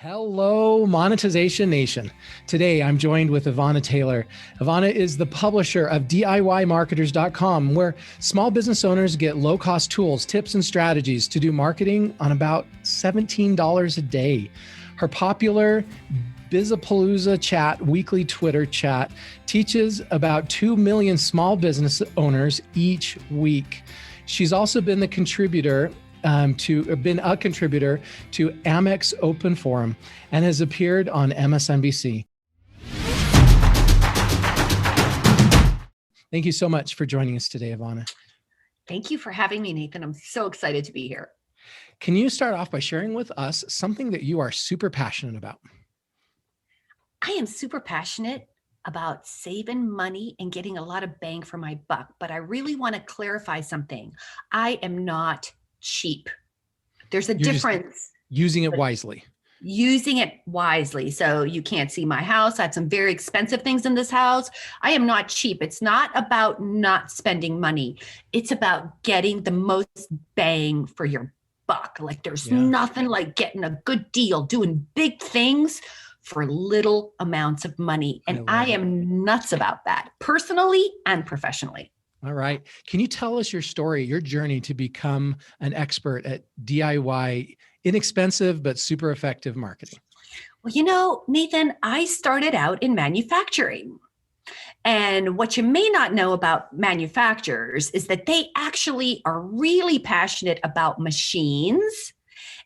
Hello, Monetization Nation. Today, I'm joined with Ivana Taylor. Ivana is the publisher of DIYmarketers.com, where small business owners get low-cost tools, tips, and strategies to do marketing on about $17 a day. Her popular Bizapalooza chat, weekly Twitter chat, teaches about 2 million small business owners each week. She's also been a contributor to Amex Open Forum and has appeared on MSNBC. Thank you so much for joining us today, Ivana. Thank you for having me, Nathan. I'm so excited to be here. Can you start off by sharing with us something that you are super passionate about? I am super passionate about saving money and getting a lot of bang for my buck, but I really want to clarify something. I am not cheap. There's a difference. Using it wisely. Using it wisely. So you can't see my house. I have some very expensive things in this house. I am not cheap. It's not about not spending money. It's about getting the most bang for your buck. Like there's nothing like getting a good deal, doing big things for little amounts of money. And I am nuts about that, personally and professionally. All right. Can you tell us your story, your journey to become an expert at DIY, inexpensive but super effective marketing? Well, you know, Nathan, I started out in manufacturing. And what you may not know about manufacturers is that they actually are really passionate about machines,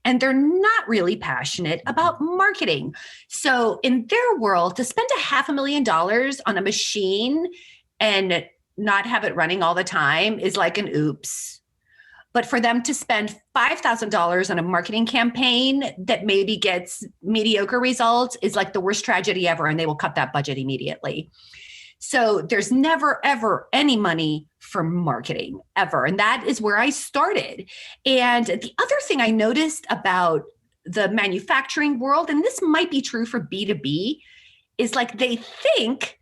and they're not really passionate about marketing. So in their world, to spend $500,000 on a machine and not have it running all the time is like an oops. But for them to spend $5,000 on a marketing campaign that maybe gets mediocre results is like the worst tragedy ever, and they will cut that budget immediately. So there's never, ever any money for marketing, ever. And that is where I started. And the other thing I noticed about the manufacturing world, and this might be true for B2B, is like they think,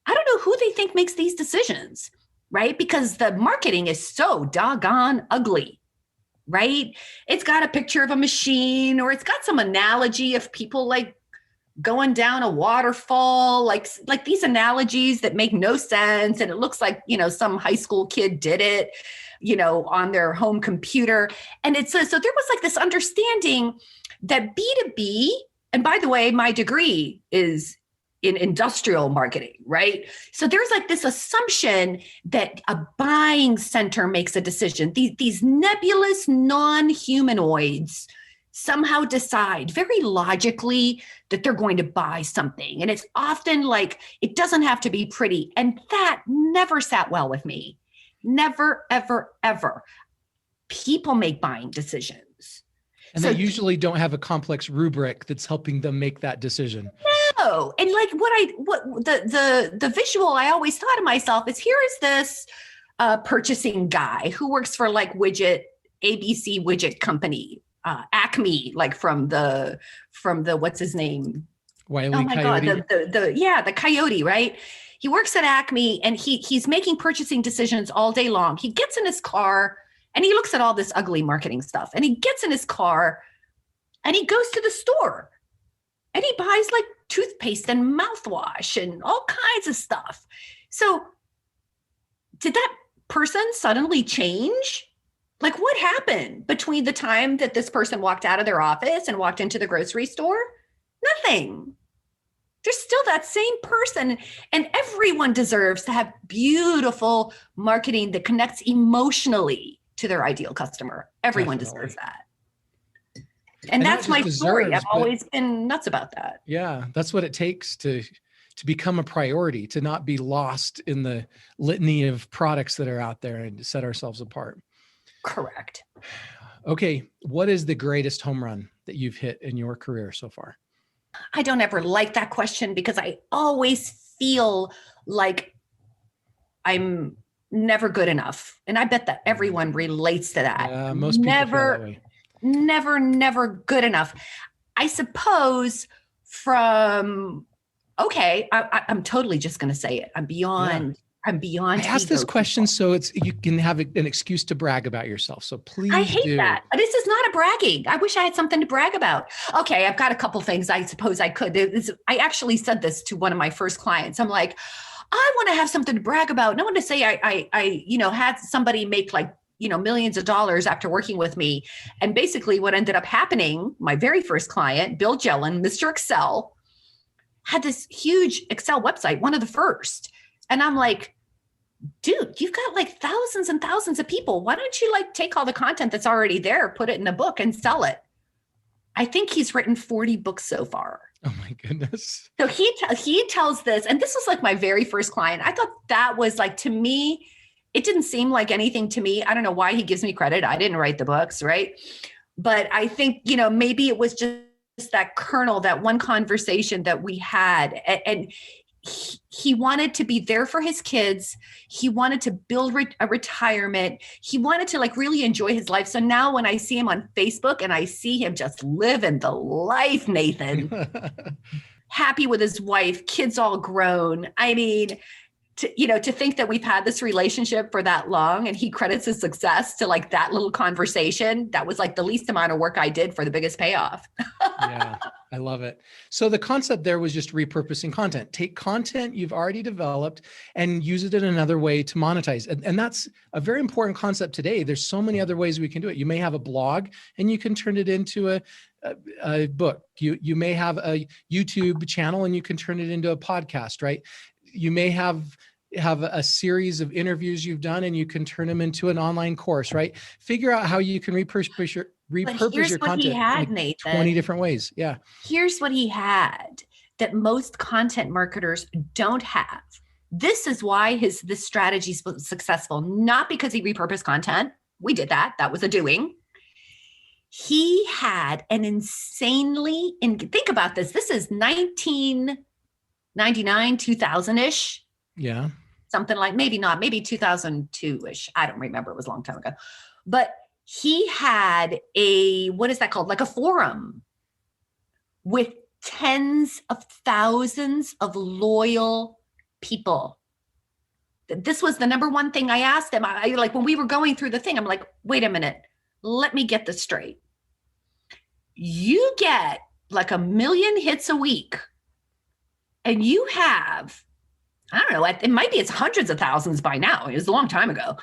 I don't know who they think makes these decisions, right? Because the marketing is so doggone ugly, right? It's got a picture of a machine, or it's got some analogy of people like going down a waterfall, like these analogies that make no sense. And it looks like, you know, some high school kid did it, you know, on their home computer. And it's so there was like this understanding that B2B, and by the way, my degree is in industrial marketing, right? So there's like this assumption that a buying center makes a decision. These nebulous non-humanoids somehow decide very logically that they're going to buy something. And it's often like, it doesn't have to be pretty. And that never sat well with me. Never, ever, ever. People make buying decisions. And they usually don't have a complex rubric that's helping them make that decision. No. And like what the visual I always thought of myself is, here is this purchasing guy who works for like ABC widget company, Acme, like from the what's his name? Wile oh my Coyote. God, the Coyote, right? He works at Acme and he's making purchasing decisions all day long. He gets in his car and he looks at all this ugly marketing stuff, and he gets in his car and he goes to the store and he buys like toothpaste and mouthwash and all kinds of stuff. So did that person suddenly change? Like, what happened between the time that this person walked out of their office and walked into the grocery store? Nothing. They're still that same person. And everyone deserves to have beautiful marketing that connects emotionally to their ideal customer. Everyone deserves that. And that's my story. I've always been nuts about that. Yeah, that's what it takes to become a priority, to not be lost in the litany of products that are out there, and to set ourselves apart. Correct. Okay, what is the greatest home run that you've hit in your career so far? I don't ever like that question because I always feel like I'm never good enough. And I bet that everyone relates to that. Yeah, most people feel that way. Never good enough. I suppose I'm totally just going to say it. I'm beyond I'm beyond I asked this ego. question so you can have an excuse to brag about yourself. So please I hate do. that. This is not a bragging. I wish I had something to brag about. Okay, I've got a couple things I suppose I could. I actually said this to one of my first clients. I'm like, I want to have something to brag about. And I want to say I had somebody make like, millions of dollars after working with me. And basically what ended up happening, my very first client, Bill Jellin, Mr. Excel, had this huge Excel website, one of the first. And I'm like, dude, you've got like thousands and thousands of people. Why don't you like take all the content that's already there, put it in a book and sell it? I think he's written 40 books so far. Oh my goodness. So he tells this, and this was like my very first client. I thought that was like, to me, it didn't seem like anything to me. I don't know why he gives me credit. I didn't write the books, right? But I think, maybe it was just that kernel, that one conversation that we had. And he wanted to be there for his kids. He wanted to build a retirement. He wanted to like really enjoy his life. So now when I see him on Facebook and I see him just living the life, Nathan, happy with his wife, kids all grown. I mean, to think that we've had this relationship for that long and he credits his success to like that little conversation, that was like the least amount of work I did for the biggest payoff. Yeah, I love it. So the concept there was just repurposing content. Take content you've already developed and use it in another way to monetize. And that's a very important concept today. There's so many other ways we can do it. You may have a blog and you can turn it into a book. You may have a YouTube channel and you can turn it into a podcast, right? You may have a series of interviews you've done and you can turn them into an online course, right? Figure out how you can repurpose your content he had, like Nathan. 20 different ways. Yeah. Here's what he had that most content marketers don't have. This is why this strategy is successful, not because he repurposed content. We did that. That was a doing. He had an insanely, and think about this. This is 1999, 2000-ish. Yeah. Something like, maybe 2002-ish. I don't remember. It was a long time ago. But he had what is that called? Like a forum with tens of thousands of loyal people. This was the number one thing I asked him. I like when we were going through the thing, I'm like, wait a minute, let me get this straight. You get like 1 million hits a week and you have, I don't know, it might be it's hundreds of thousands by now. It was a long time ago.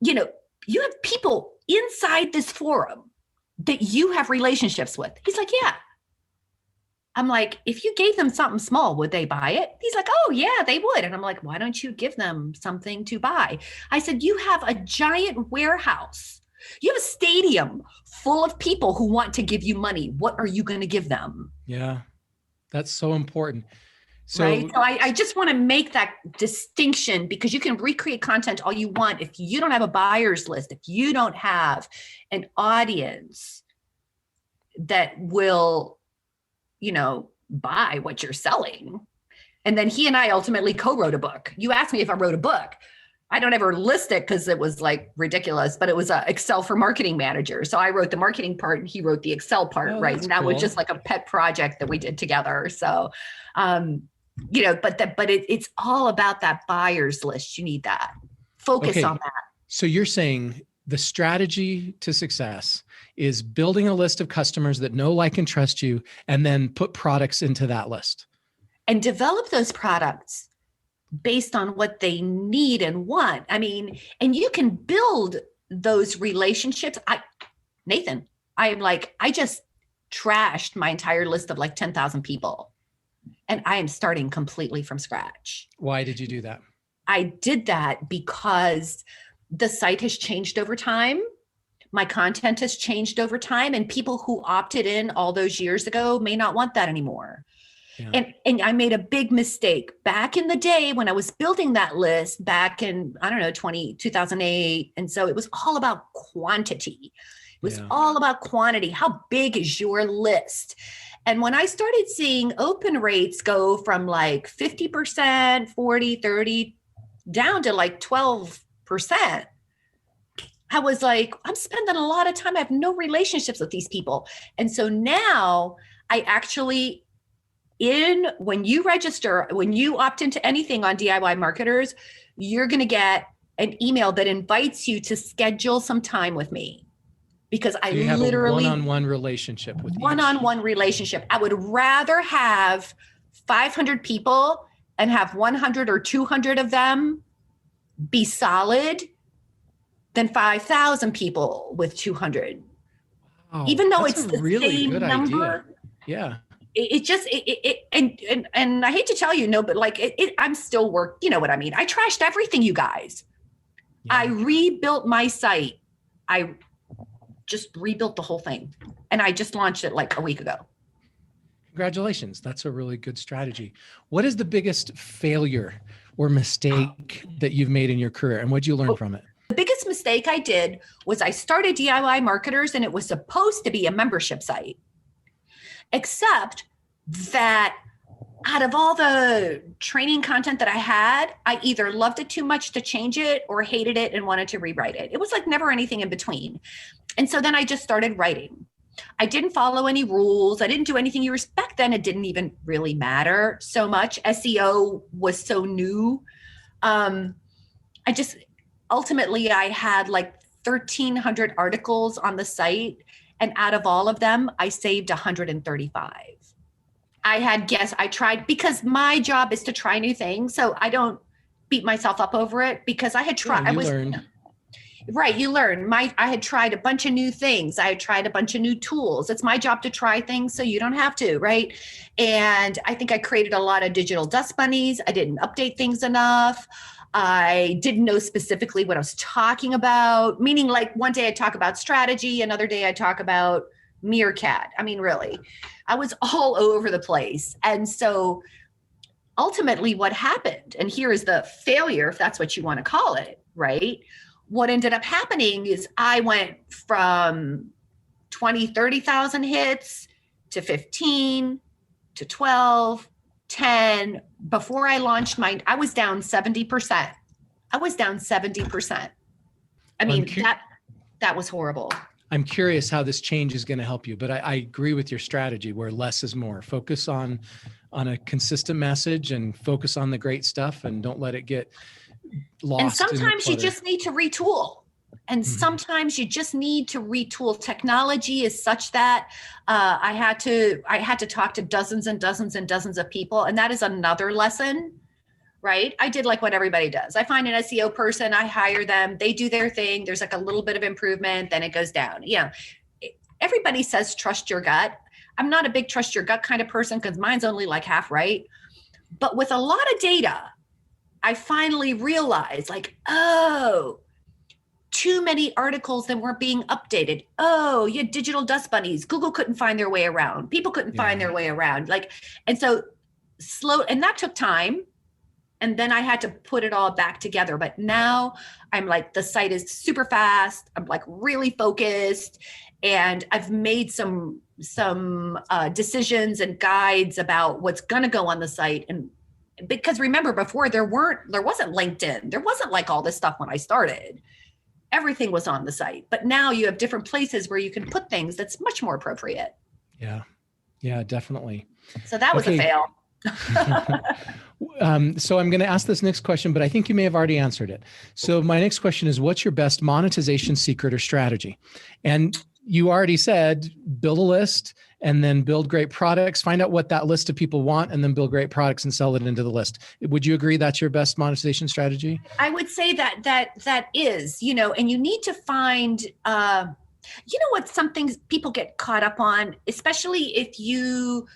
You have people inside this forum that you have relationships with. He's like, yeah. I'm like, if you gave them something small, would they buy it? He's like, oh yeah, they would. And I'm like, why don't you give them something to buy? I said, you have a giant warehouse. You have a stadium full of people who want to give you money. What are you going to give them? Yeah, that's so important. So, right. So I just want to make that distinction because you can recreate content all you want. If you don't have a buyer's list, if you don't have an audience that will, buy what you're selling. And then he and I ultimately co-wrote a book. You asked me if I wrote a book. I don't ever list it because it was like ridiculous, but it was Excel for marketing manager. So I wrote the marketing part and he wrote the Excel part, right? And that was just like a pet project that we did together. So, but it's all about that buyer's list. You need that. Focus on that. So you're saying the strategy to success is building a list of customers that know, like, and trust you, and then put products into that list. And develop those products based on what they need and want. I mean, and you can build those relationships. Nathan, I just trashed my entire list of like 10,000 people. And I am starting completely from scratch. Why did you do that? I did that because the site has changed over time. My content has changed over time, and people who opted in all those years ago may not want that anymore. Yeah. And I made a big mistake back in the day when I was building that list back in, 2008. And so it was all about quantity. It was all about quantity. How big is your list? And when I started seeing open rates go from like 50%, 40, 30, down to like 12%, I was like, I'm spending a lot of time. I have no relationships with these people. And so now I actually when you register, when you opt into anything on DIY Marketers, you're going to get an email that invites you to schedule some time with me, because I you have literally a one-on-one relationship with one-on-one relationship. I would rather have 500 people and have 100 or 200 of them be solid than 5,000 people with 200. Wow, even though that's it's a the really same good number. idea. Yeah. And I hate to tell you, no, but like I'm still you know what I mean? I trashed everything, you guys. Yeah. I rebuilt my site. I just rebuilt the whole thing. And I just launched it like a week ago. Congratulations. That's a really good strategy. What is the biggest failure or mistake that you've made in your career, and what did you learn from it? The biggest mistake I did was I started DIY Marketers, and it was supposed to be a membership site. Except that out of all the training content that I had, I either loved it too much to change it or hated it and wanted to rewrite it. It was like never anything in between. And so then I just started writing. I didn't follow any rules. I didn't do anything. Back then, it didn't even really matter so much. SEO was so new. Ultimately, I had like 1,300 articles on the site. And out of all of them, I saved 135. I tried, because my job is to try new things. So I don't beat myself up over it, because I had tried. Yeah, you learned. Right. You learn. I had tried a bunch of new things. I had tried a bunch of new tools. It's my job to try things so you don't have to. Right. And I think I created a lot of digital dust bunnies. I didn't update things enough. I didn't know specifically what I was talking about, meaning like one day I talk about strategy, another day I talk about Meerkat. I mean, really, I was all over the place. And so ultimately what happened, and here is the failure, if that's what you want to call it, right? What ended up happening is I went from 20, 30,000 hits to 15 to 12, 10. Before I launched I was down 70%. I was down 70%. I mean, that was horrible. I'm curious how this change is going to help you, but I agree with your strategy where less is more. Focus on a consistent message and focus on the great stuff, and don't let it get lost. And sometimes you just need to retool. And sometimes you just need to retool. Technology is such that I had to talk to dozens and dozens and dozens of people. And that is another lesson, right? I did like what everybody does. I find an SEO person, I hire them, they do their thing. There's like a little bit of improvement, then it goes down. Everybody says, trust your gut. I'm not a big trust your gut kind of person, because mine's only like half right. But with a lot of data, I finally realized like, oh, too many articles that weren't being updated. Oh, you had digital dust bunnies. Google couldn't find their way around. People couldn't find their way around. And so and that took time. And then I had to put it all back together. But now I'm like, the site is super fast. I'm like really focused. And I've made some decisions and guides about what's going to go on the site. And because remember, before there wasn't LinkedIn. There wasn't like all this stuff when I started. Everything was on the site. But now you have different places where you can put things that's much more appropriate. Yeah, definitely. So that was a fail. So I'm going to ask this next question, but I think you may have already answered it. So my next question is, what's your best monetization secret or strategy? And you already said, build a list and then build great products, find out what that list of people want, and then build great products and sell it into the list. Would you agree that's your best monetization strategy? I would say that is, and you need to find, what some things people get caught up on, especially if you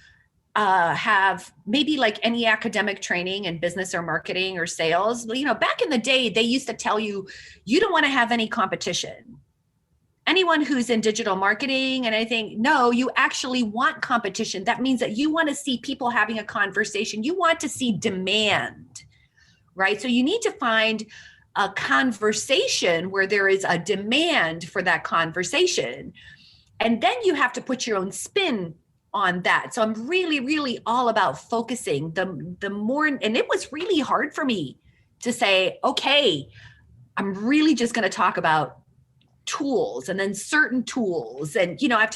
have maybe like any academic training in business or marketing or sales. Back in the day, they used to tell you, you don't want to have any competition. Anyone who's in digital marketing and anything, no, you actually want competition. That means that you want to see people having a conversation. You want to see demand, right? So you need to find a conversation where there is a demand for that conversation. And then you have to put your own spin on that. So I'm really, really all about focusing the more, and it was really hard for me to say, okay, I'm really just going to talk about tools and then certain tools. And, you have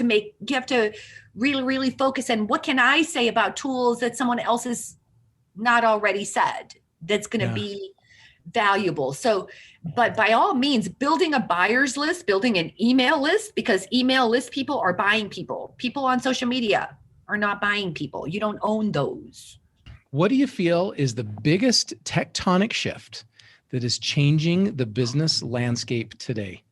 to really, really focus on what can I say about tools that someone else has not already said that's going to be valuable. So, but by all means, building a buyer's list, building an email list, because email list people are buying people. People on social media are not buying people. You don't own those. What do you feel is the biggest tectonic shift that is changing the business landscape today?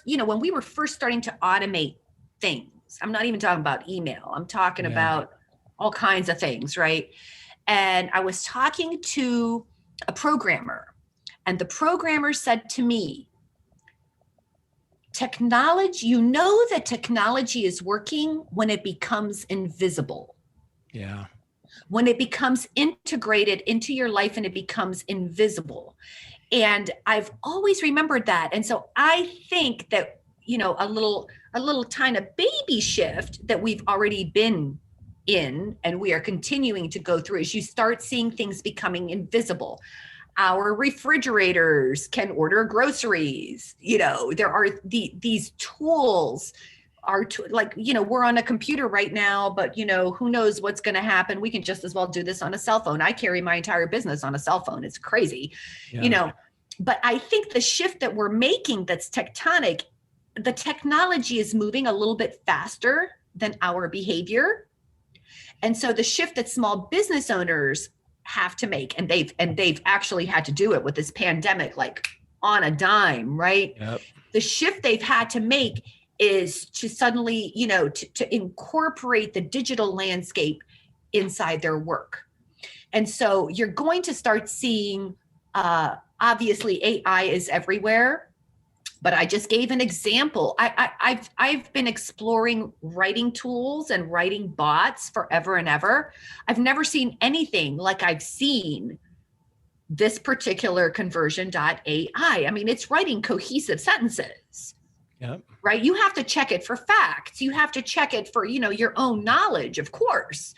When we were first starting to automate things, I'm not even talking about email. I'm talking about all kinds of things, right? And I was talking to a programmer, and the programmer said to me, technology, that technology is working when it becomes invisible. Yeah. When it becomes integrated into your life and it becomes invisible. And I've always remembered that. And so I think that, a little tiny baby shift that we've already been in and we are continuing to go through is you start seeing things becoming invisible. Our refrigerators can order groceries. There are these tools we're on a computer right now, but who knows what's going to happen. We can just as well do this on a cell phone. I carry my entire business on a cell phone. It's crazy, but I think the shift that we're making that's tectonic, the technology is moving a little bit faster than our behavior. And so the shift that small business owners have to make, and they've actually had to do it with this pandemic, like on a dime, right? Yep. The shift they've had to make is to suddenly, to incorporate the digital landscape inside their work. And so you're going to start seeing, obviously AI is everywhere, but I just gave an example. I've been exploring writing tools and writing bots forever and ever. I've never seen anything like I've seen this particular conversion.ai. I mean, it's writing cohesive sentences. Yep. Right? You have to check it for facts. You have to check it for, your own knowledge, of course.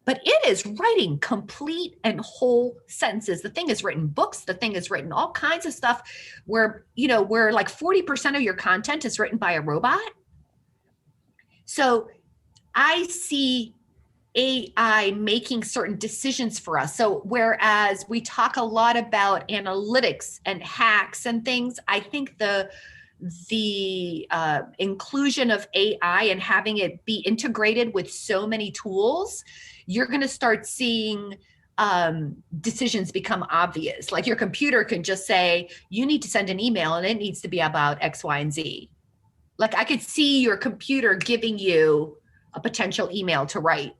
But it is writing complete and whole sentences. The thing has written books. The thing has written all kinds of stuff where like 40% of your content is written by a robot. So I see AI making certain decisions for us. So whereas we talk a lot about analytics and hacks and things, I think the inclusion of AI and having it be integrated with so many tools, you're going to start seeing decisions become obvious. Like your computer can just say, you need to send an email and it needs to be about X, Y, and Z. Like I could see your computer giving you a potential email to write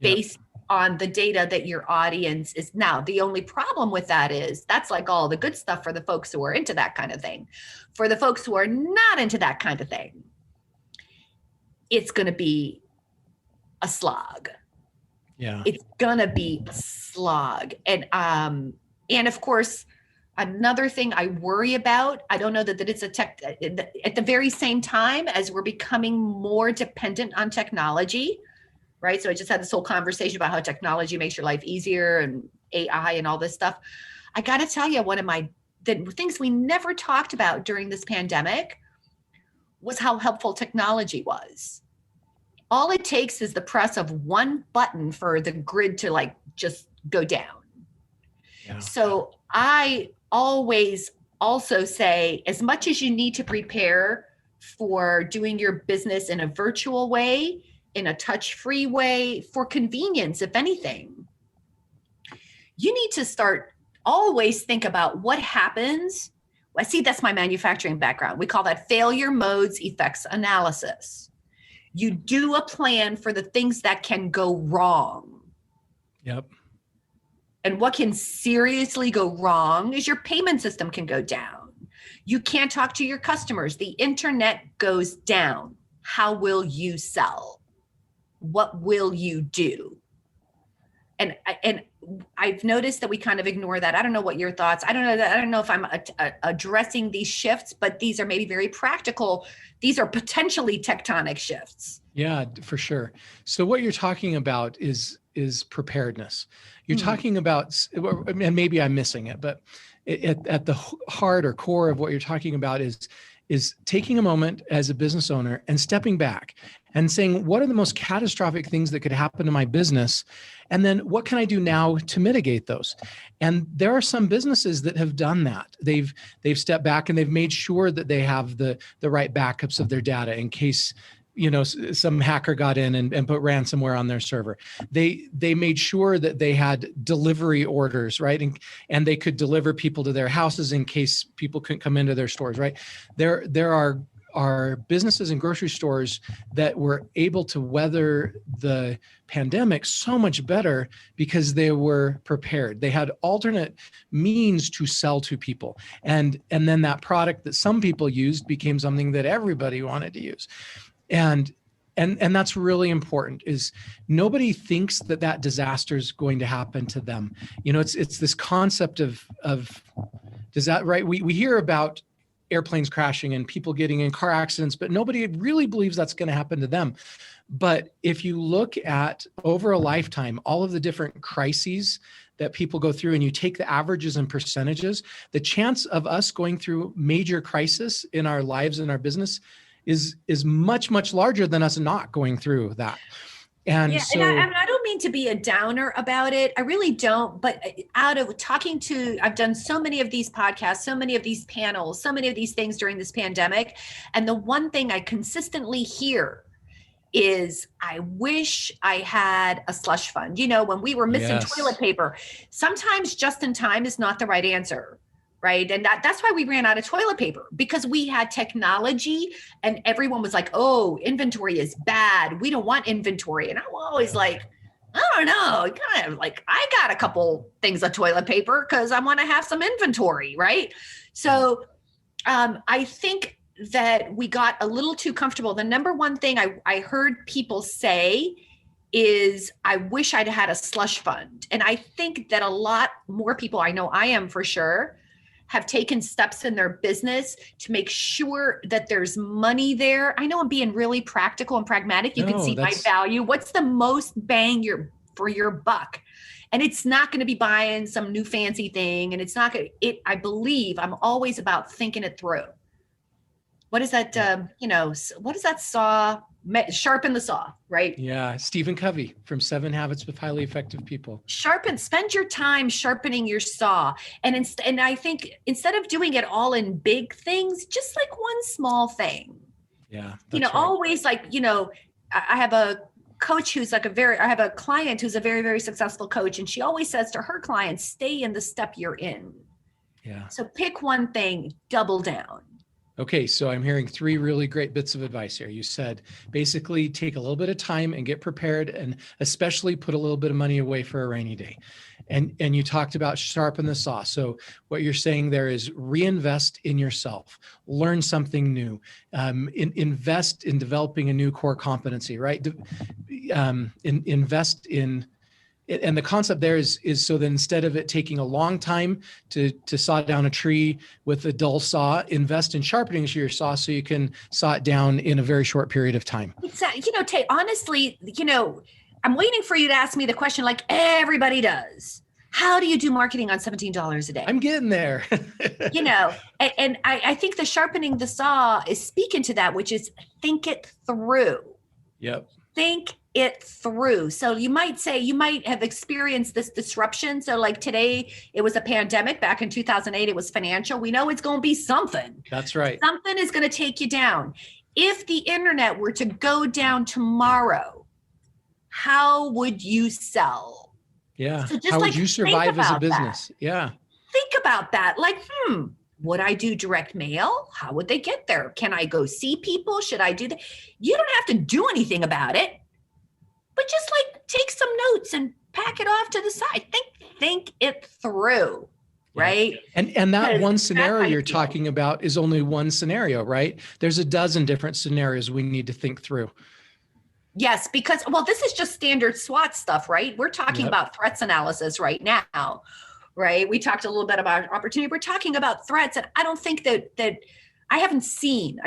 based on the data that your audience is. Now, the only problem with that is that's like all the good stuff for the folks who are into that kind of thing. For the folks who are not into that kind of thing, it's going to be a slog. Yeah. It's going to be a slog. And of course, another thing I worry about, I don't know that it's at the very same time as we're becoming more dependent on technology, right? So I just had this whole conversation about how technology makes your life easier and AI and all this stuff. I got to tell you, the things we never talked about during this pandemic was how helpful technology was. All it takes is the press of one button for the grid to just go down. Yeah. So I always also say, as much as you need to prepare for doing your business in a virtual way, in a touch-free way, for convenience, if anything, you need to always think about what happens. I see that's my manufacturing background. We call that failure modes effects analysis. You do a plan for the things that can go wrong. Yep. And what can seriously go wrong is your payment system can go down. You can't talk to your customers. The internet goes down. How will you sell? What will you do? And I've noticed that we kind of ignore that. I don't know what your thoughts. I don't know if I'm addressing these shifts, but these are maybe very practical. These are potentially tectonic shifts. Yeah, for sure. So what you're talking about is preparedness. You're talking about, and maybe I'm missing it, but at the heart or core of what you're talking about is is taking a moment as a business owner and stepping back and saying, what are the most catastrophic things that could happen to my business? And then what can I do now to mitigate those? And there are some businesses that have done that. They've stepped back and they've made sure that they have the right backups of their data in case some hacker got in and put ransomware on their server. They made sure that they had delivery orders, right? And they could deliver people to their houses in case people couldn't come into their stores, right? There are businesses and grocery stores that were able to weather the pandemic so much better because they were prepared. They had alternate means to sell to people. And then that product that some people used became something that everybody wanted to use. And that's really important, is nobody thinks that disaster is going to happen to them. It's this concept of does that, right? We hear about airplanes crashing and people getting in car accidents, but nobody really believes that's going to happen to them. But if you look at over a lifetime, all of the different crises that people go through and you take the averages and percentages, the chance of us going through major crisis in our lives and our business is much, much larger than us not going through that. And yeah, so, and I don't mean to be a downer about it. I really don't. But out of talking to, I've done so many of these podcasts, so many of these panels, so many of these things during this pandemic. And the one thing I consistently hear is, I wish I had a slush fund. When we were missing toilet paper, sometimes just in time is not the right answer. Right. And that's why we ran out of toilet paper, because we had technology and everyone was like, oh, inventory is bad. We don't want inventory. And I'm always like, I don't know, kind of like, I got a couple things of toilet paper because I want to have some inventory. Right. So I think that we got a little too comfortable. The number one thing I heard people say is, I wish I'd had a slush fund. And I think that a lot more people, I know I am for sure, have taken steps in their business to make sure that there's money there. I know I'm being really practical and pragmatic. You can see my value. What's the most bang for your buck? And it's not going to be buying some new fancy thing. And it's not going to, I believe I'm always about thinking it through. What is that? What is that saw? Sharpen the saw, right? Yeah. Stephen Covey from 7 Habits of Highly Effective People. Spend your time sharpening your saw. And I think instead of doing it all in big things, just like one small thing. Yeah. Always like, I have a coach who's like I have a client who's a very, very successful coach. And she always says to her clients, stay in the step you're in. Yeah. So pick one thing, double down. Okay, so I'm hearing 3 really great bits of advice here. You said basically take a little bit of time and get prepared, and especially put a little bit of money away for a rainy day. And you talked about sharpen the saw. So what you're saying there is reinvest in yourself, learn something new, invest in developing a new core competency, right? Invest in. And the concept there is so that instead of it taking a long time to saw down a tree with a dull saw, invest in sharpening your saw so you can saw it down in a very short period of time. Exactly. Tay, honestly, I'm waiting for you to ask me the question like everybody does. How do you do marketing on $17 a day? I'm getting there. And I think the sharpening the saw is speaking to that, which is think it through. Yep. Think it through. So you might have experienced this disruption. So like today, it was a pandemic. Back in 2008, it was financial. We know it's going to be something. That's right. Something is going to take you down. If the internet were to go down tomorrow, how would you sell? Yeah. So how would you survive as a business? Yeah. Think about that. Like, would I do direct mail? How would they get there? Can I go see people? Should I do that? You don't have to do anything about it, but just like take some notes and pack it off to the side. Think it through, right? And that one scenario you're talking about is only one scenario, right? There's a dozen different scenarios we need to think through. Yes, because, this is just standard SWOT stuff, right? We're talking about threats analysis right now, right? We talked a little bit about opportunity. We're talking about threats. And I don't think that I haven't seen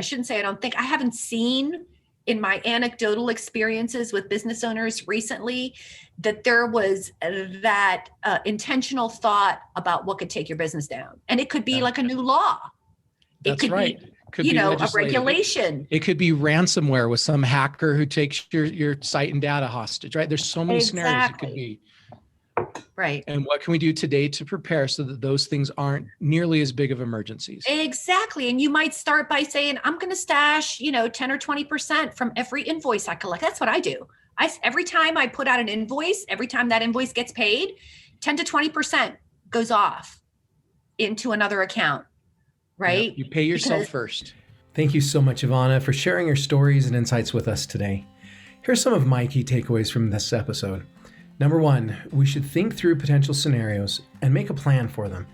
in my anecdotal experiences with business owners recently that there was that intentional thought about what could take your business down. And it could be like a new law. That's right. Could be a legislative. regulation. It could be ransomware with some hacker who takes your site and data hostage, right? There's so many scenarios it could be. Right. And what can we do today to prepare so that those things aren't nearly as big of emergencies? Exactly. And you might start by saying, I'm going to stash, 10 or 20% from every invoice I collect. That's what I do. Every time I put out an invoice, every time that invoice gets paid, 10 to 20% goes off into another account, right? Yep. You pay yourself first. Thank you so much, Ivana, for sharing your stories and insights with us today. Here's some of my key takeaways from this episode. Number one, we should think through potential scenarios and make a plan for them.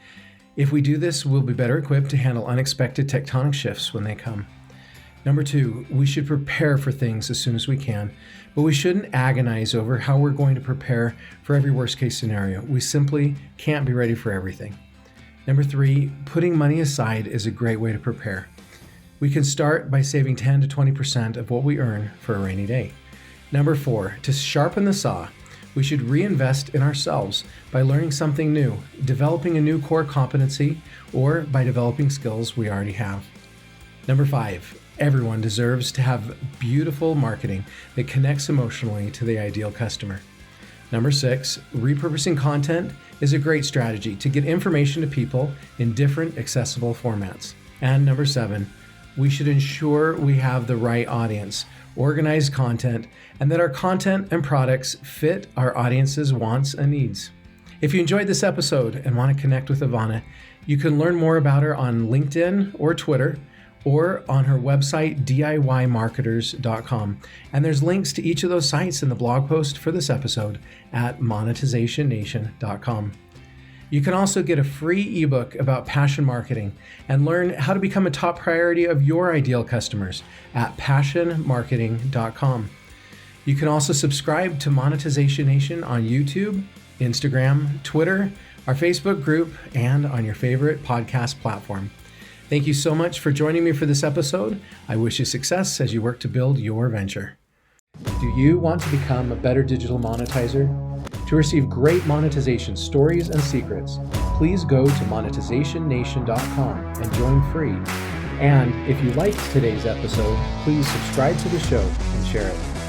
If we do this, we'll be better equipped to handle unexpected tectonic shifts when they come. Number two, we should prepare for things as soon as we can, but we shouldn't agonize over how we're going to prepare for every worst case scenario. We simply can't be ready for everything. Number three, putting money aside is a great way to prepare. We can start by saving 10 to 20% of what we earn for a rainy day. Number four, to sharpen the saw, we should reinvest in ourselves by learning something new, developing a new core competency, or by developing skills we already have. Number five, everyone deserves to have beautiful marketing that connects emotionally to the ideal customer. Number six, repurposing content is a great strategy to get information to people in different accessible formats. And number seven, we should ensure we have the right audience, organized content, and that our content and products fit our audience's wants and needs. If you enjoyed this episode and want to connect with Ivana, you can learn more about her on LinkedIn or Twitter, or on her website, DIYmarketers.com. And there's links to each of those sites in the blog post for this episode at monetizationnation.com. You can also get a free ebook about passion marketing and learn how to become a top priority of your ideal customers at passionmarketing.com. You can also subscribe to Monetization Nation on YouTube, Instagram, Twitter, our Facebook group, and on your favorite podcast platform. Thank you so much for joining me for this episode. I wish you success as you work to build your venture. Do you want to become a better digital monetizer? To receive great monetization stories and secrets, please go to monetizationnation.com and join free. And if you liked today's episode, please subscribe to the show and share it.